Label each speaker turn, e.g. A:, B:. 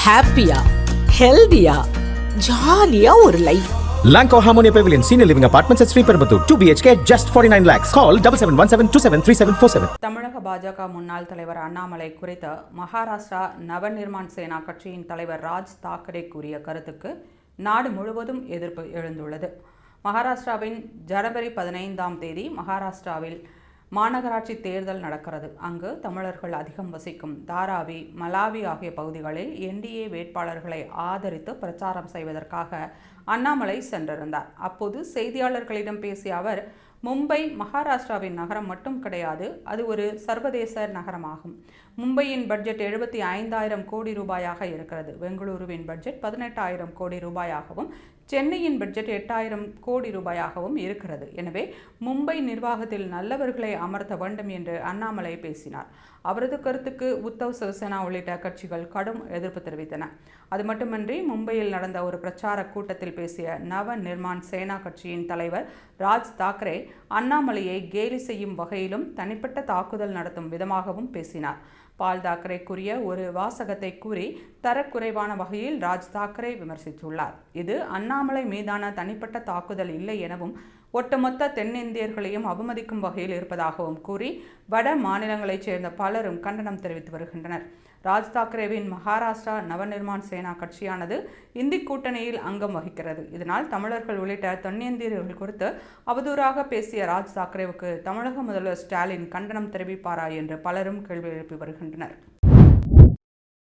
A: ஹாப்பியா, ஹெல்தியா, ஜாலியா ஒரு life.
B: Lanco Harmonia Pavilion Senior Living Apartments at Sri Perambatoor 2 BHK just 49 lakhs. Call 7717273747.
C: தமிழக பாஜக முன்னாள் தலைவர் அண்ணாமலை குறித்த மகாராஷ்டிரா நவநிர்மாண் சேனா கட்சியின் தலைவர் ராஜ் தாக்கரே கூறிய கருத்துக்கு நாடு முழுவதும் எதிர்ப்பு எழுந்துள்ளது. மகாராஷ்டிராவின் ஜனவரி 15ஆம் தேதி மகாராஷ்டிராவில் மாநகராட்சி தேர்தல் நடக்கிறது. அங்கு தமிழர்கள் அதிகம் வசிக்கும் தாராவி, மலாவி ஆகிய பகுதிகளில் என்டிஏ வேட்பாளர்களை ஆதரித்து பிரச்சாரம் செய்வதற்காக அண்ணாமலை சென்றிருந்தார். அப்போது செய்தியாளர்களிடம் பேசிய அவர், மும்பை மகாராஷ்டிராவின் நகரம் மட்டும் கிடையாது, அது ஒரு சர்வதேச நகரமாகும். மும்பையின் பட்ஜெட் 75,000 கோடி ரூபாயாக இருக்கிறது. பெங்களூருவின் பட்ஜெட் 18,000 கோடி ரூபாயாகவும், சென்னையின் பட்ஜெட் 8,000 கோடி ரூபாயாகவும் இருக்கிறது. எனவே மும்பை நிர்வாகத்தில் நல்லவர்களை அமர்த்த வேண்டும் என்று அண்ணாமலை பேசினார். அவரது கருத்துக்கு உத்தவ் சிவசேனா உள்ளிட்ட கட்சிகள் கடும் எதிர்ப்பு தெரிவித்தன. அது மட்டுமின்றி மும்பையில் நடந்த ஒரு பிரச்சார கூட்டத்தில் பேசிய நவ நிர்மாண் சேனா கட்சியின் தலைவர் ராஜ் தாக்கரே அண்ணாமலையை கேலி செய்யும் வகையிலும் தனிப்பட்ட தாக்குதல் நடத்தும் விதமாகவும் பேசினார். பால் தாக்கரே கூறிய ஒரு வாசகத்தை கூறி தரக்குறைவான வகையில் ராஜ் தாக்கரே விமர்சித்துள்ளார். இது அண்ணாமலை மீதான தனிப்பட்ட தாக்குதல் இல்லை எனவும் ஒட்டுமொத்த தென்னிந்தியர்களையும் அவமதிக்கும் வகையில் இருப்பதாகவும் கூறி வட மாநிலங்களைச் சேர்ந்த பலரும் கண்டனம் தெரிவித்து வருகின்றனர். ராஜ் தாக்கரேவின் மகாராஷ்டிரா நவநிர்மாண் சேனா கட்சியானது இந்தி கூட்டணியில் அங்கம் வகிக்கிறது. இதனால் தமிழர்கள் உள்ளிட்ட தென்னிந்தியர்கள் குறித்து அவதூறாக பேசிய ராஜ் தாக்கரேவுக்கு தமிழக முதல்வர் ஸ்டாலின் கண்டனம் தெரிவிப்பாரா என்று பலரும் கேள்வி எழுப்பி வருகின்றனர்.